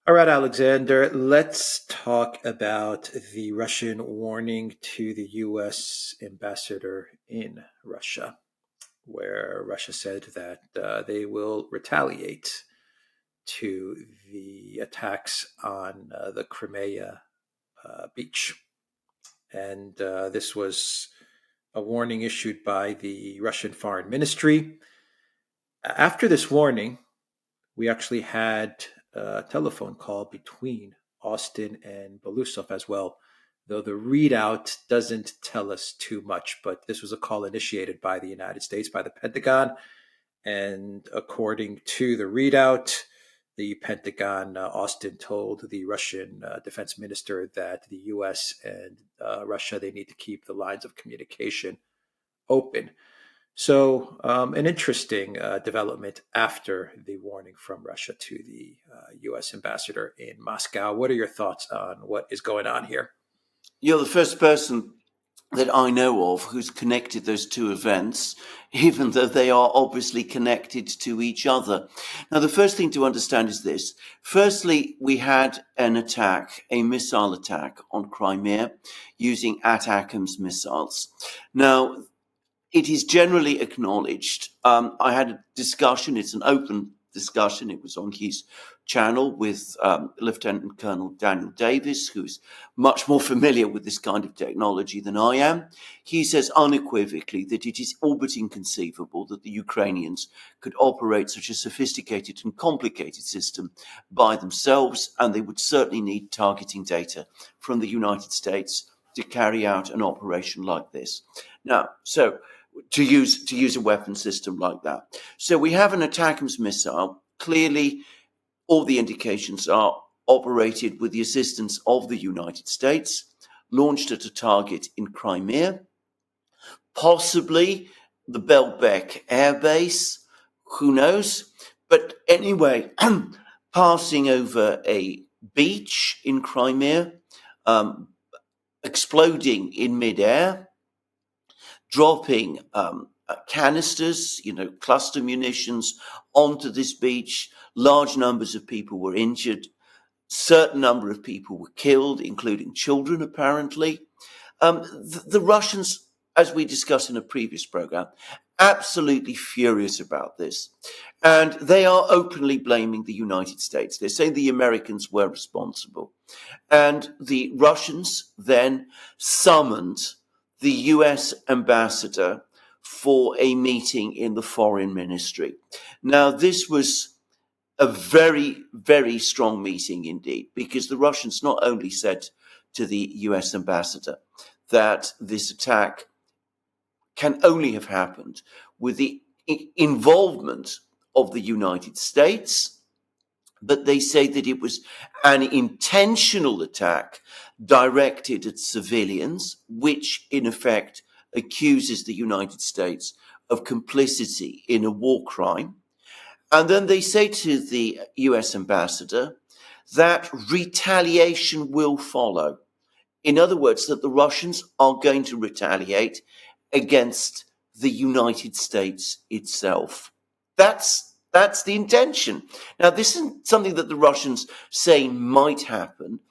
All right, Alexander, let's talk about the Russian warning to the U.S. ambassador in Russia, where Russia said that they will retaliate to the attacks on the Crimea beach. And this was a warning issued by the Russian Foreign Ministry. After this warning, we actually had a telephone call between Austin and Belousov as well, though the readout doesn't tell us too much. But this was a call initiated by the United States, by the Pentagon. And according to the readout, the Pentagon, Austin told the Russian defense minister that the US and Russia, they need to keep the lines of communication open. So, an interesting development after the warning from Russia to the U.S. ambassador in Moscow. What are your thoughts on what is going on here? You're the first person that I know of who's connected those two events, even though they are obviously connected to each other. Now, the first thing to understand is this. Firstly, we had an attack, a missile attack on Crimea using ATACMS missiles. Now, it is generally acknowledged. I had a discussion, it's an open discussion, it was on his channel with Lieutenant Colonel Daniel Davis, who's much more familiar with this kind of technology than I am. He says unequivocally that it is all but inconceivable that the Ukrainians could operate such a sophisticated and complicated system by themselves, and they would certainly need targeting data from the United States to carry out an operation like this. Now, so to use a weapon system like that. So we have an ATACMS missile. Clearly, all the indications are operated with the assistance of the United States, launched at a target in Crimea, possibly the Belbek Air Base, who knows? But anyway, passing over a beach in Crimea, exploding in midair, dropping canisters, cluster munitions onto this beach. Large numbers of people were injured. Certain number of people were killed, including children, apparently. The Russians, as we discussed in a previous program, absolutely furious about this. And they are openly blaming the United States. They're saying the Americans were responsible. And the Russians then summoned the US ambassador for a meeting in the foreign ministry. Now, this was a very, very strong meeting indeed, because the Russians not only said to the US ambassador that this attack can only have happened with the involvement of the United States, but they say that it was an intentional attack directed at civilians, which in effect accuses the United States of complicity in a war crime. And then they say to the US ambassador that retaliation will follow. In other words, that the Russians are going to retaliate against the United States itself. That's the intention. Now, this isn't something that the Russians say might happen.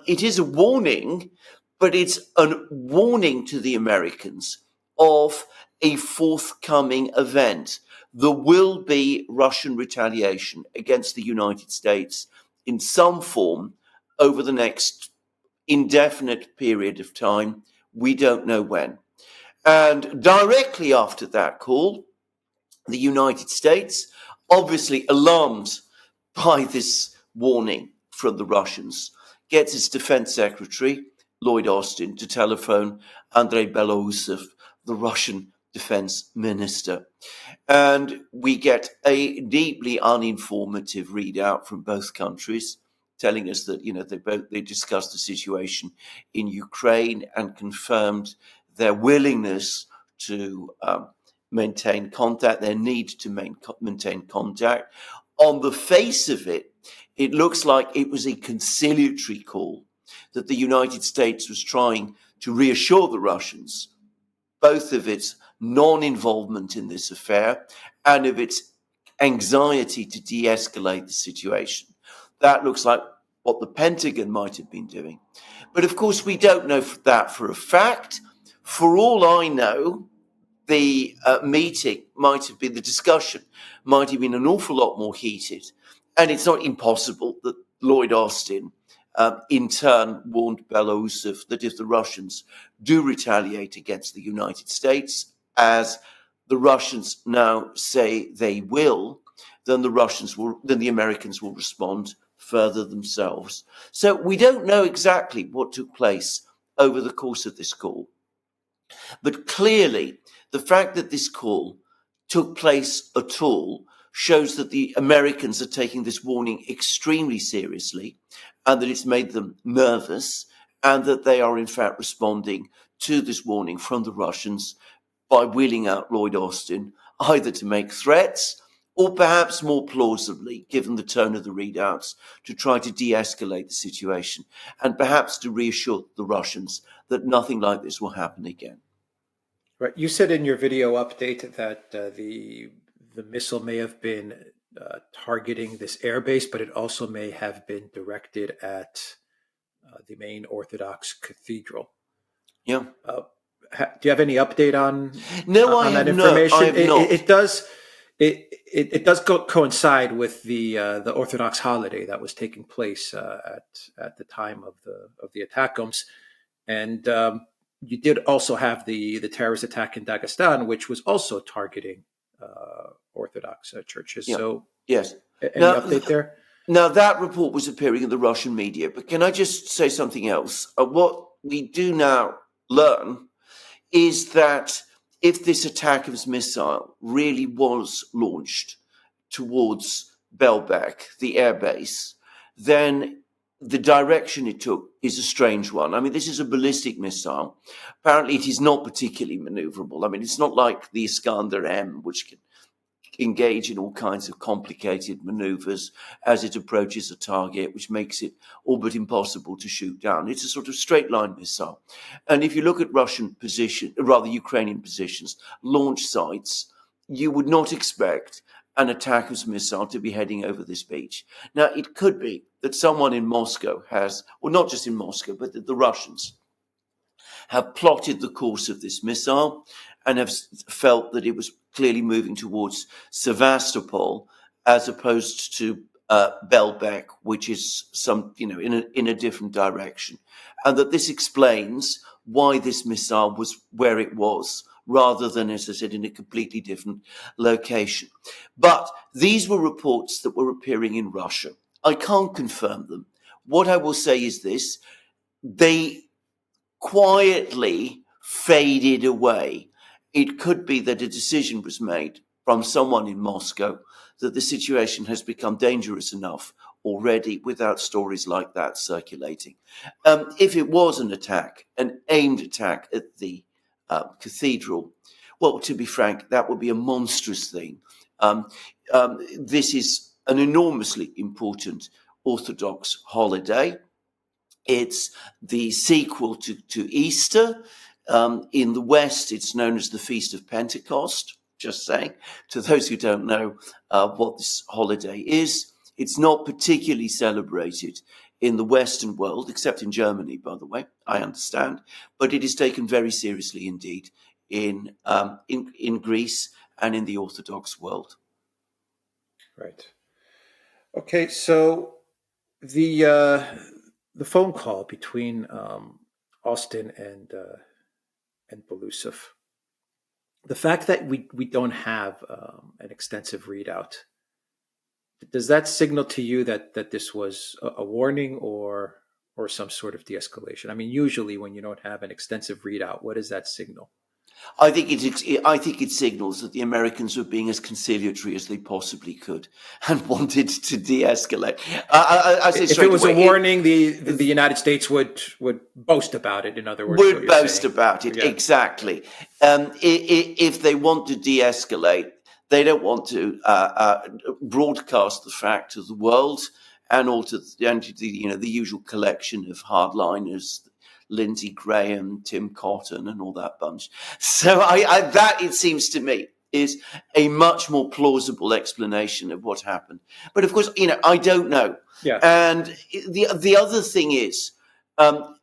It is a warning, but it's a warning to the Americans of a forthcoming event. There will be Russian retaliation against the United States in some form over the next indefinite period of time. We don't know when. And directly after that call, the United States, obviously alarmed by this warning from the Russians, gets its defense secretary, Lloyd Austin, to telephone Andrei Belousov, the Russian defense minister. And we get a deeply uninformative readout from both countries, telling us that, they discussed the situation in Ukraine and confirmed their willingness to maintain contact, their need to maintain contact. On the face of it, it looks like it was a conciliatory call, that the United States was trying to reassure the Russians, both of its non-involvement in this affair and of its anxiety to de-escalate the situation. that looks like what the Pentagon might have been doing. But of course, we don't know that for a fact. For all I know, the meeting might have been, the discussion might have been an awful lot more heated. And it's not impossible that Lloyd Austin in turn warned Belousov that if the Russians do retaliate against the United States, as the Russians now say they will, then the Americans will respond further themselves. So we don't know exactly what took place over the course of this call. But clearly, the fact that this call took place at all shows that the Americans are taking this warning extremely seriously, and that it's made them nervous, and that they are in fact responding to this warning from the Russians by wheeling out Lloyd Austin, either to make threats or perhaps more plausibly, given the tone of the readouts, to try to de-escalate the situation and perhaps to reassure the Russians that nothing like this will happen again. Right. You said in your video update that the missile may have been targeting this airbase, but it also may have been directed at the main Orthodox cathedral. Yeah. Do you have any update on that information? I have not. It does coincide with the Orthodox holiday that was taking place at the time of the attackums, and you did also have the terrorist attack in Dagestan, which was also targeting Orthodox churches. Yeah. So, yes. Any update there? Now, that report was appearing in the Russian media, but can I just say something else? What we do now learn is that if this ATACMS missile really was launched towards Belbek, the airbase, then the direction it took is a strange one. I mean, this is a ballistic missile. Apparently, it is not particularly maneuverable. I mean, it's not like the Iskander-M, which can engage in all kinds of complicated maneuvers as it approaches a target, which makes it all but impossible to shoot down. It's a sort of straight line missile. And if you look at Ukrainian positions, launch sites, you would not expect an ATACMS missile to be heading over this beach. Now, it could be that someone in Moscow has, or not just in Moscow, but that the Russians have plotted the course of this missile and have felt that it was clearly moving towards Sevastopol as opposed to Belbek, which is in a different direction, and that this explains why this missile was where it was, rather than, as I said, in a completely different location. But these were reports that were appearing in Russia. I can't confirm them. What I will say is this: they quietly faded away. It could be that a decision was made from someone in Moscow that the situation has become dangerous enough already without stories like that circulating. If it was an aimed attack at the cathedral, well, to be frank, that would be a monstrous thing. This is an enormously important Orthodox holiday. It's the sequel to Easter. In the West, it's known as the Feast of Pentecost. Just saying, to those who don't know what this holiday is, it's not particularly celebrated in the Western world, except in Germany, by the way, I understand. But it is taken very seriously indeed in Greece and in the Orthodox world. Right. Okay, so the phone call between Austin and Belousov, the fact that we don't have an extensive readout, does that signal to you that this was a warning or some sort of de-escalation? I mean, usually when you don't have an extensive readout, what does that signal? I think it signals that the Americans were being as conciliatory as they possibly could and wanted to de-escalate. If it was a warning, the United States would boast about it. In other words, would boast about it, yeah. Exactly. If they want to de-escalate, they don't want to broadcast the fact to the world and all to the usual collection of hardliners. Lindsey Graham, Tim Cotton, and all that bunch. So that, it seems to me, is a much more plausible explanation of what happened. But of course, I don't know. Yeah. And the other thing is,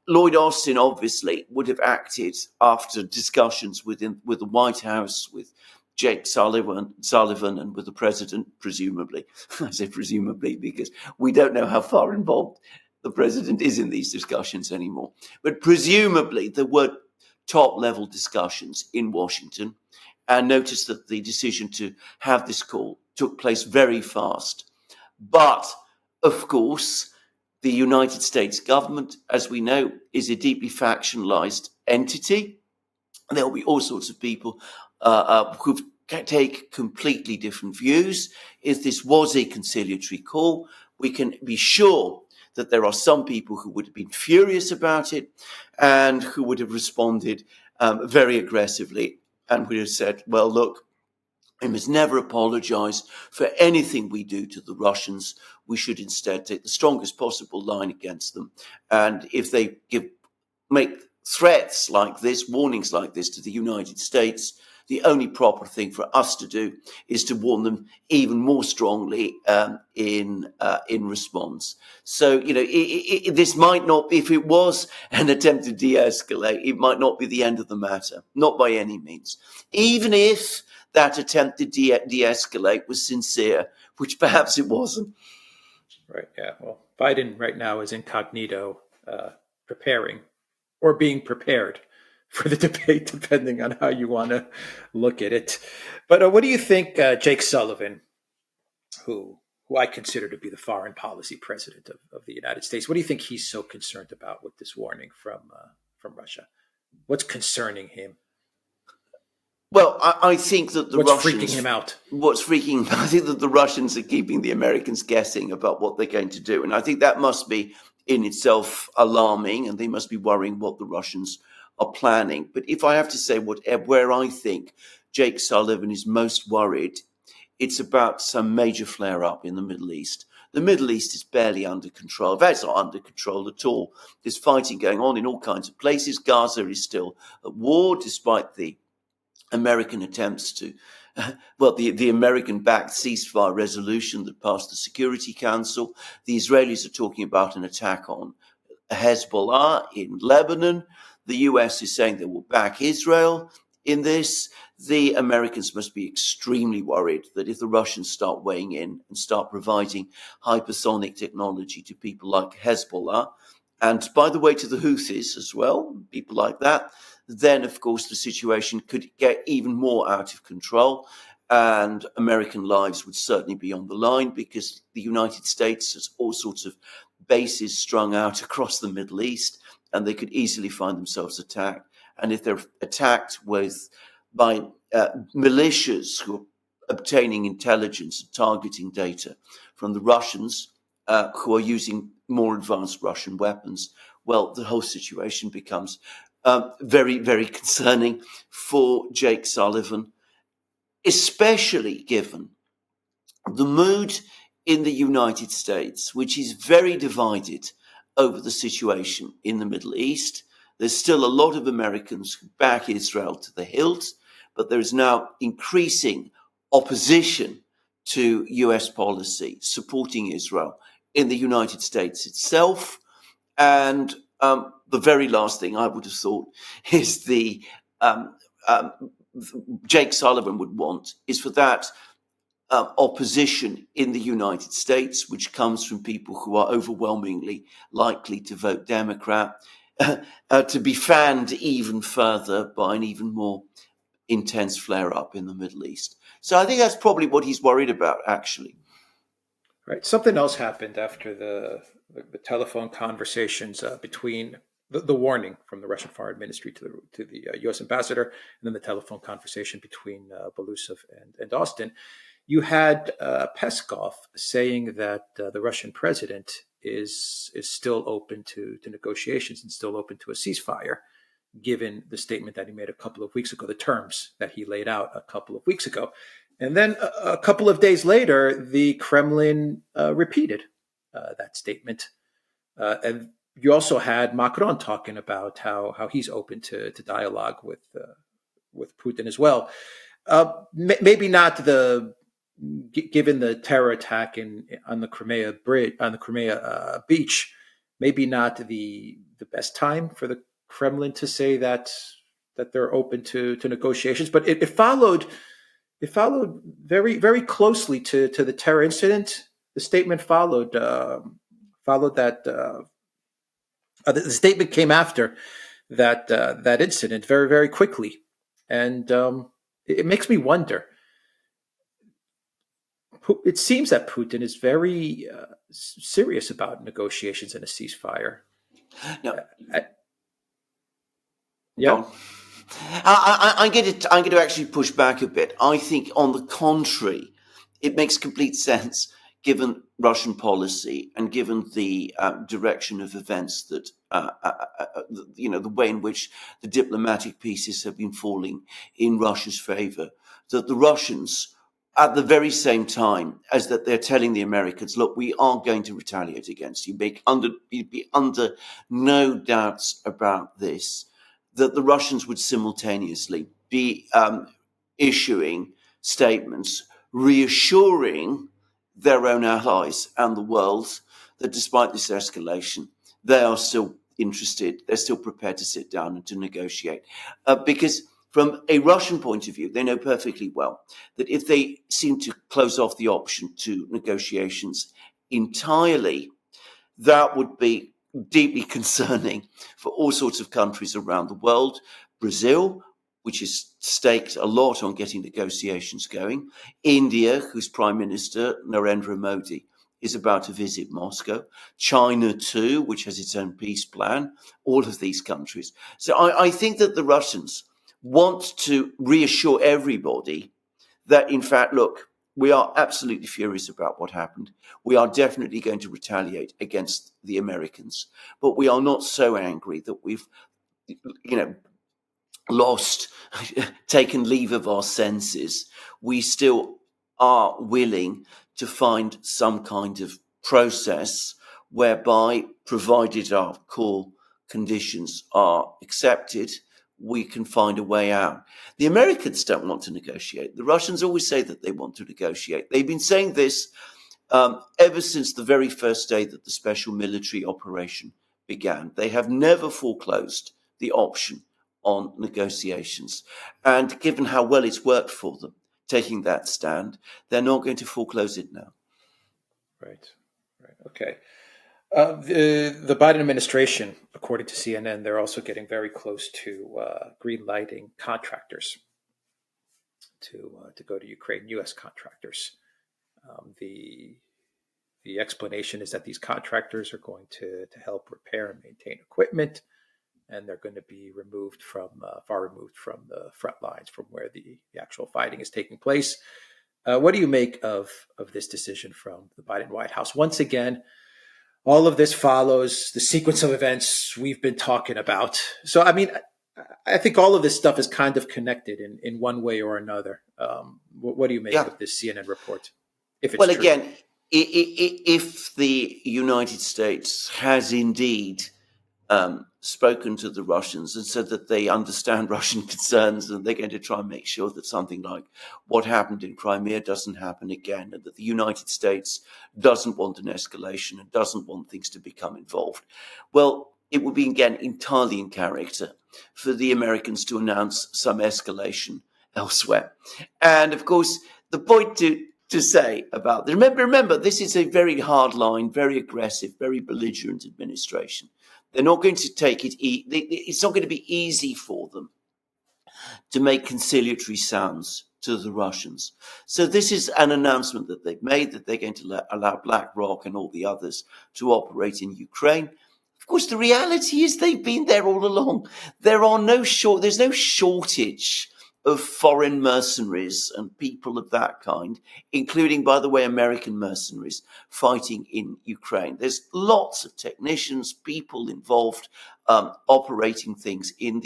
Lloyd Austin obviously would have acted after discussions with the White House, with Jake Sullivan, and with the president, presumably. I say presumably because we don't know how far involved the president is in these discussions anymore. But presumably there were top-level discussions in Washington, and notice that the decision to have this call took place very fast. But, of course, the United States government, as we know, is a deeply factionalized entity. There will be all sorts of people who take completely different views. If this was a conciliatory call, we can be sure that there are some people who would have been furious about it and who would have responded very aggressively and would have said, well, look, we must never apologize for anything we do to the Russians. We should instead take the strongest possible line against them. And if they make threats like this, warnings like this to the United States, the only proper thing for us to do is to warn them even more strongly in response. So, this might not be, if it was an attempt to de-escalate, it might not be the end of the matter, not by any means. Even if that attempt to de-escalate was sincere, which perhaps it wasn't. Right. Yeah. Well, Biden right now is incognito, preparing or being prepared for the debate, depending on how you want to look at it. But what do you think, Jake Sullivan, who I consider to be the foreign policy president of the United States, what do you think he's so concerned about with this warning from Russia? What's concerning him? Well, I think that what's freaking him out? I think that the Russians are keeping the Americans guessing about what they're going to do. And I think that must be in itself alarming, and they must be worrying what the Russians are planning. But if I have to say where I think Jake Sullivan is most worried, it's about some major flare-up in the Middle East. The Middle East is barely under control. In fact, it's not under control at all. There's fighting going on in all kinds of places. Gaza is still at war, despite the American attempts to, the American-backed ceasefire resolution that passed the Security Council. The Israelis are talking about an attack on Hezbollah in Lebanon. The US is saying they will back Israel in this. The Americans must be extremely worried that if the Russians start weighing in and start providing hypersonic technology to people like Hezbollah, and by the way, to the Houthis as well, people like that, then, of course, the situation could get even more out of control, and American lives would certainly be on the line, because the United States has all sorts of bases strung out across the Middle East, and they could easily find themselves attacked. And if they're attacked by militias who are obtaining intelligence and targeting data from the Russians, who are using more advanced Russian weapons, well, the whole situation becomes very, very concerning for Jake Sullivan, especially given the mood in the United States, which is very divided over the situation in the Middle East. There's still a lot of Americans who back Israel to the hilt, but there is now increasing opposition to US policy supporting Israel in the United States itself. And the very last thing I would have thought is Jake Sullivan would want is for that opposition in the United States, which comes from people who are overwhelmingly likely to vote Democrat, to be fanned even further by an even more intense flare-up in the Middle East. So I think that's probably what he's worried about, actually. Right. Something else happened after the telephone conversations between the warning from the Russian Foreign Ministry to the U.S. ambassador, and then the telephone conversation between Belousov and Austin. You had Peskov saying that the Russian president is still open to negotiations and still open to a ceasefire, given the statement that he made a couple of weeks ago, the terms that he laid out a couple of weeks ago. And then a couple of days later, the Kremlin repeated that statement. And you also had Macron talking about how he's open to dialogue with Putin as well. Maybe not given the terror attack on the Crimea bridge, on the Crimea beach, maybe not the best time for the Kremlin to say that they're open to negotiations. But it followed very very closely to the terror incident. The statement followed that. The statement came after that incident very very quickly, and it makes me wonder. It seems that Putin is very serious about negotiations and a ceasefire. Now, I, go yeah, on. I'm going to actually push back a bit. I think, on the contrary, it makes complete sense given Russian policy and given the direction of events that the way in which the diplomatic pieces have been falling in Russia's favor, that the Russians, at the very same time as that they're telling the Americans, look, we are going to retaliate against you, you'd be under no doubts about this, that the Russians would simultaneously be issuing statements reassuring their own allies and the world that despite this escalation, they are still interested, they're still prepared to sit down and to negotiate. Because from a Russian point of view, they know perfectly well that if they seem to close off the option to negotiations entirely, that would be deeply concerning for all sorts of countries around the world. Brazil, which has staked a lot on getting negotiations going. India, whose Prime Minister, Narendra Modi, is about to visit Moscow. China, too, which has its own peace plan. All of these countries. So I think that the Russians want to reassure everybody that, in fact, look, we are absolutely furious about what happened. We are definitely going to retaliate against the Americans, but we are not so angry that we've, lost, taken leave of our senses. We still are willing to find some kind of process whereby, provided our core conditions are accepted, we can find a way out. The Americans don't want to negotiate. The Russians always say that they want to negotiate. They've been saying this ever since the very first day that the special military operation began. They have never foreclosed the option on negotiations. And given how well it's worked for them, taking that stand, they're not going to foreclose it now. right, right, okay. The Biden administration, according to CNN, they're also getting very close to green lighting contractors to go to Ukraine, U.S. contractors. The explanation is that these contractors are going to help repair and maintain equipment, and they're going to be far removed from the front lines, from where the actual fighting is taking place. What do you make of this decision from the Biden White House? Once again, all of this follows the sequence of events we've been talking about. So, I mean, I think all of this stuff is kind of connected in one way or another. What do you make Yeah. of this CNN report, if it's Well, true? again, if the United States has indeed spoken to the Russians and said that they understand Russian concerns and they're going to try and make sure that something like what happened in Crimea doesn't happen again, and that the United States doesn't want an escalation and doesn't want things to become involved, well, it would be, again, entirely in character for the Americans to announce some escalation elsewhere. And, of course, the point to say about this, remember, this is a very hardline, very aggressive, very belligerent administration. They're not going to take it. It's not going to be easy for them to make conciliatory sounds to the Russians. So this is an announcement that they've made, that they're going to allow BlackRock and all the others to operate in Ukraine. Of course, the reality is they've been there all along. There's no shortage of foreign mercenaries and people of that kind, including, by the way, American mercenaries fighting in Ukraine. There's lots of technicians, people involved, operating things in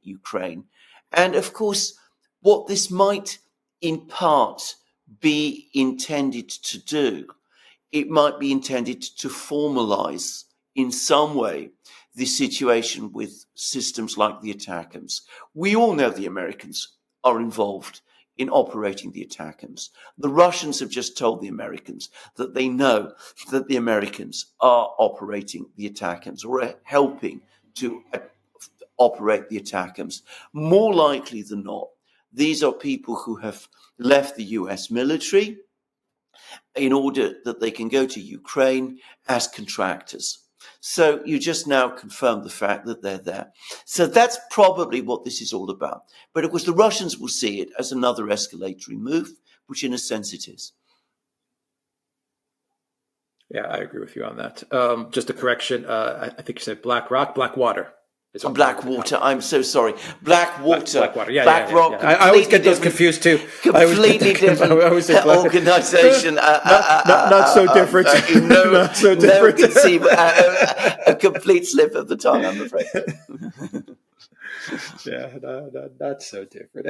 Ukraine. And of course, what this might in part be intended to do, it might be intended to formalize in some way the situation with systems like the ATACMS. We all know the Americans are involved in operating the ATACMS. The Russians have just told the Americans that they know that the Americans are operating the ATACMS or are helping to operate the ATACMS. More likely than not, these are people who have left the US military in order that they can go to Ukraine as contractors. So you just now confirmed the fact that they're there. So that's probably what this is all about. But of course, the Russians will see it as another escalatory move, which in a sense it is. Yeah, I agree with you on that. Just a correction. I think you said Black Rock, Blackwater. Blackwater. I'm so sorry. Blackwater. Blackwater. Yeah, Black Rock. Yeah. I always get those confused too. Completely different organization. Not so different. Not so different. A complete slip of the tongue, I'm afraid. Yeah, not so different.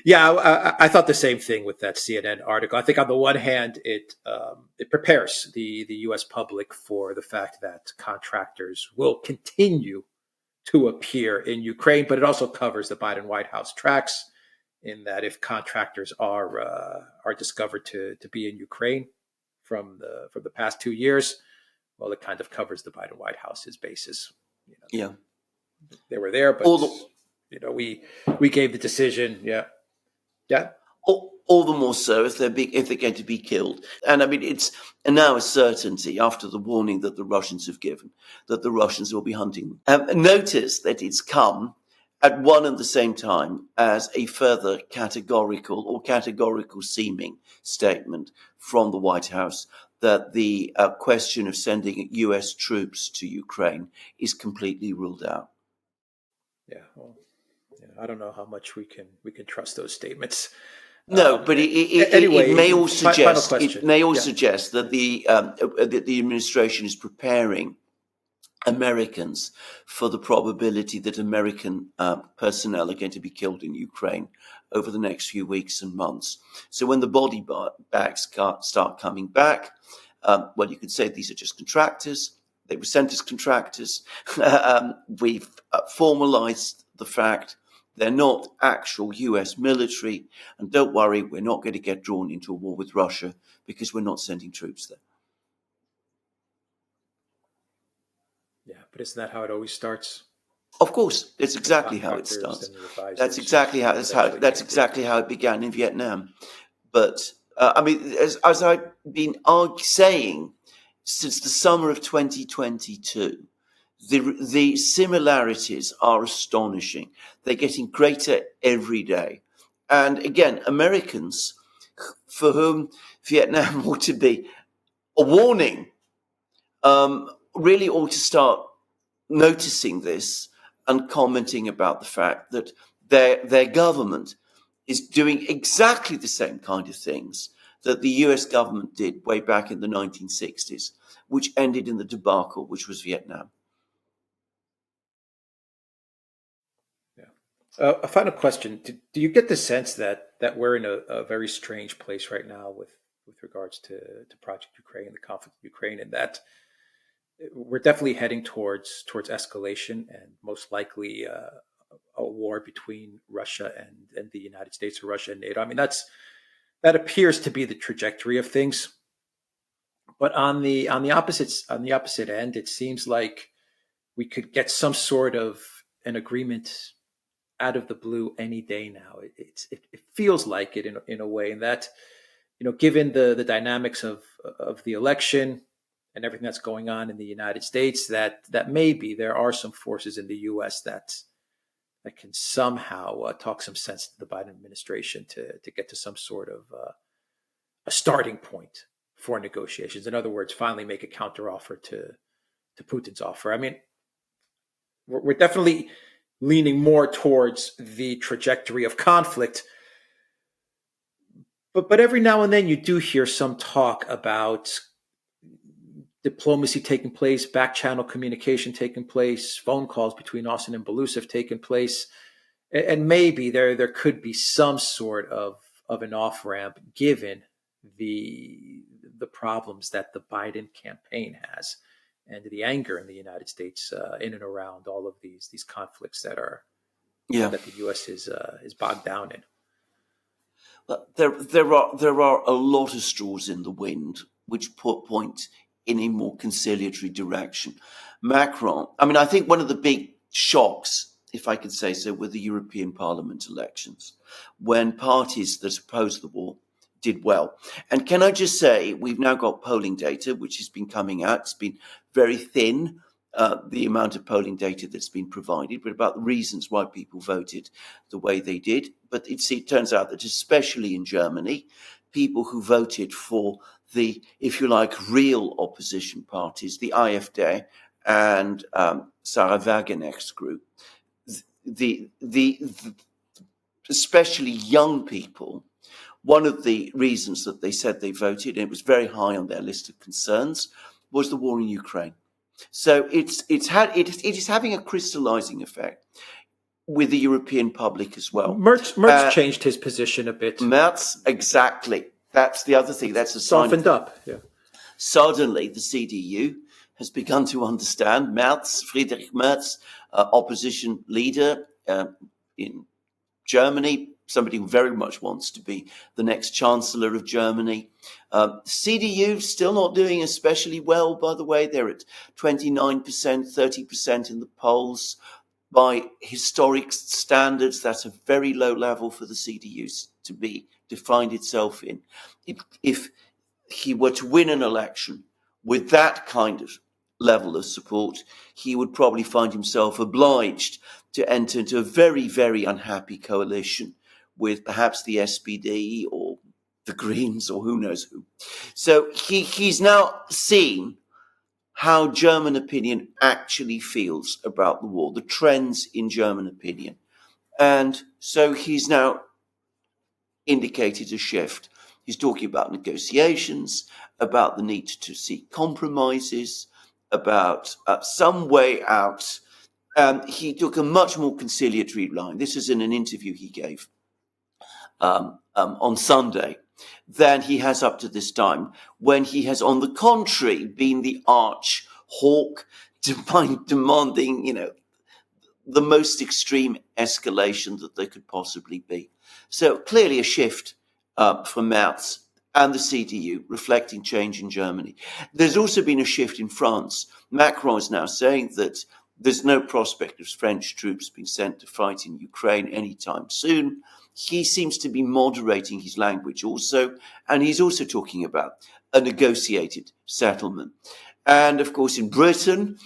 I thought the same thing with that CNN article. I think on the one hand, it prepares the U.S. public for the fact that contractors will continue to appear in Ukraine, but it also covers the Biden White House tracks in that if contractors are discovered to be in Ukraine from the past 2 years, well, it kind of covers the Biden White House's bases. Yeah, they were there, but we gave the decision. Yeah. All the more so if they're going to be killed. And I mean, it's now a certainty after the warning that the Russians have given that the Russians will be hunting them. Notice that it's come at one and the same time as a further categorical seeming statement from the White House that the question of sending US troops to Ukraine is completely ruled out. Yeah, well, I don't know how much we can trust those statements. No, but it may all suggest that the administration is preparing Americans for the probability that American personnel are going to be killed in Ukraine over the next few weeks and months. So when the body bags start coming back, well, you could say these are just contractors. They were sent as contractors. We've formalized the fact they're not actual US military. And don't worry, we're not going to get drawn into a war with Russia because we're not sending troops there. Yeah, but isn't that how it always starts? Of course, it's exactly how it starts. That's exactly how it began in Vietnam. But I mean, as I've been saying since the summer of 2022, the similarities are astonishing. They're getting greater every day. And again, Americans, for whom Vietnam ought to be a warning, really ought to start noticing this and commenting about the fact that their government is doing exactly the same kind of things that the US government did way back in the 1960s, which ended in the debacle, which was Vietnam. A final question. Do you get the sense that we're in a very strange place right now with regards to Project Ukraine, the conflict in Ukraine, and that we're definitely heading towards escalation and most likely a war between Russia and the United States, or Russia and NATO? I mean, that appears to be the trajectory of things. But on the opposite end, it seems like we could get some sort of an agreement out of the blue any day now. It feels like it in a way, and that, given the dynamics of the election and everything that's going on in the United States, that maybe there are some forces in the U.S. that can somehow talk some sense to the Biden administration to get to some sort of a starting point for negotiations. In other words, finally make a counteroffer to Putin's offer. I mean, we're definitely leaning more towards the trajectory of conflict. But every now and then you do hear some talk about diplomacy taking place, back channel communication taking place, phone calls between Austin-Belousov taking place. And maybe there could be some sort of an off-ramp given the problems that the Biden campaign has and the anger in the United States in and around all of these conflicts that are Yeah. that the U.S. is bogged down in. There are a lot of straws in the wind which point in a more conciliatory direction. Macron, I mean, I think one of the big shocks, if I could say so, were the European Parliament elections, when parties that opposed the war did well. And can I just say, we've now got polling data, which has been coming out. It's been very thin, the amount of polling data that's been provided, but about the reasons why people voted the way they did. But it turns out that especially in Germany, people who voted for the, if you like, real opposition parties, the AfD and Sarah Wagenknecht's group, the especially young people, one of the reasons that they said they voted, and it was very high on their list of concerns, was the war in Ukraine. So it is having a crystallizing effect with the European public as well. Merz changed his position a bit. Merz, exactly. That's the other thing. That's a sign. Softened up. Yeah. Suddenly, the CDU has begun to understand. Friedrich Merz, opposition leader in Germany, somebody who very much wants to be the next chancellor of Germany. CDU still not doing especially well, by the way. They're at 29%, 30% in the polls. By historic standards, that's a very low level for the CDU to be defined itself in. If he were to win an election with that kind of level of support, he would probably find himself obliged to enter into a very, very unhappy coalition with perhaps the SPD or the Greens or who knows who. So he's now seen how German opinion actually feels about the war, the trends in German opinion. And so he's now indicated a shift. He's talking about negotiations, about the need to seek compromises, about some way out. He took a much more conciliatory line. This is in an interview he gave on Sunday than he has up to this time, when he has, on the contrary, been the arch hawk, demanding, the most extreme escalation that there could possibly be. So clearly a shift from Merz and the CDU, reflecting change in Germany. There's also been a shift in France. Macron is now saying that there's no prospect of French troops being sent to fight in Ukraine anytime soon. He seems to be moderating his language also, and he's also talking about a negotiated settlement. And of course, in Britain,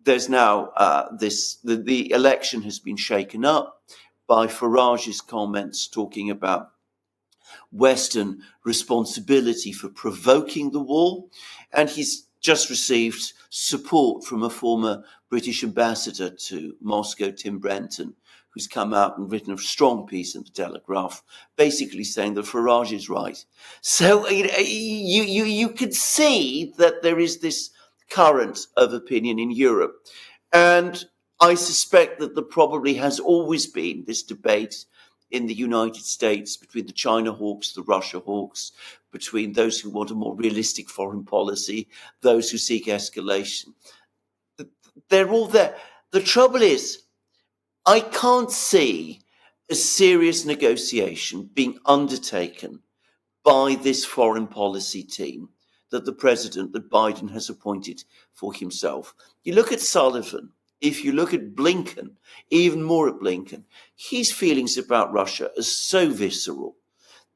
there's now the election has been shaken up by Farage's comments talking about Western responsibility for provoking the war. And he's just received support from a former British ambassador to Moscow, Tim Brenton, who's come out and written a strong piece in the Telegraph, basically saying that Farage is right. So you can see that there is this current of opinion in Europe. And I suspect that there probably has always been this debate in the United States between the China hawks, the Russia hawks, between those who want a more realistic foreign policy, those who seek escalation. They're all there. The trouble is, I can't see a serious negotiation being undertaken by this foreign policy team that that Biden has appointed for himself. You look at Sullivan, if you look at Blinken, even more at Blinken, his feelings about Russia are so visceral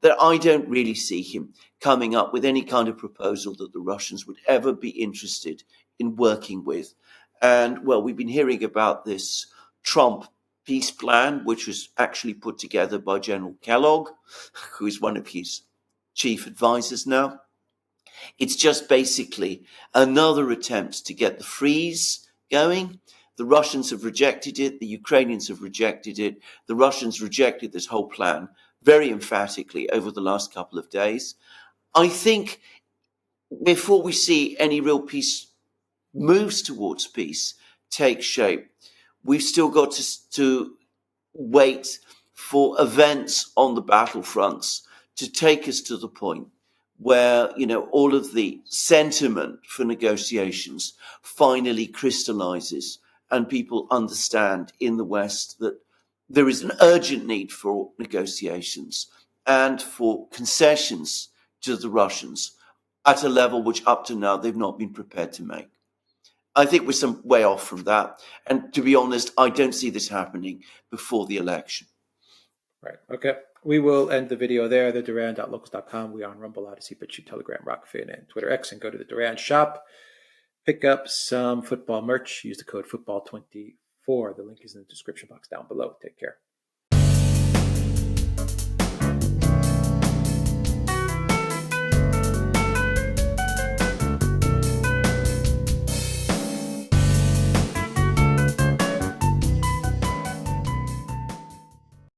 that I don't really see him coming up with any kind of proposal that the Russians would ever be interested in working with. And, well, we've been hearing about this Trump peace plan, which was actually put together by General Kellogg, who is one of his chief advisors now. It's just basically another attempt to get the freeze going. The Russians have rejected it. The Ukrainians have rejected it. The Russians rejected this whole plan very emphatically over the last couple of days. I think before we see any real peace moves towards peace take shape, we've still got to wait for events on the battlefronts to take us to the point where, all of the sentiment for negotiations finally crystallizes and people understand in the West that there is an urgent need for negotiations and for concessions to the Russians at a level which up to now they've not been prepared to make. I think we're some way off from that. And to be honest, I don't see this happening before the election. Right. Okay. We will end the video there. The Duran.locals.com. We are on Rumble, Odyssey, BitChute, Telegram, Rockfin, and Twitter X. And go to the Duran shop. Pick up some football merch. Use the code football24. The link is in the description box down below. Take care.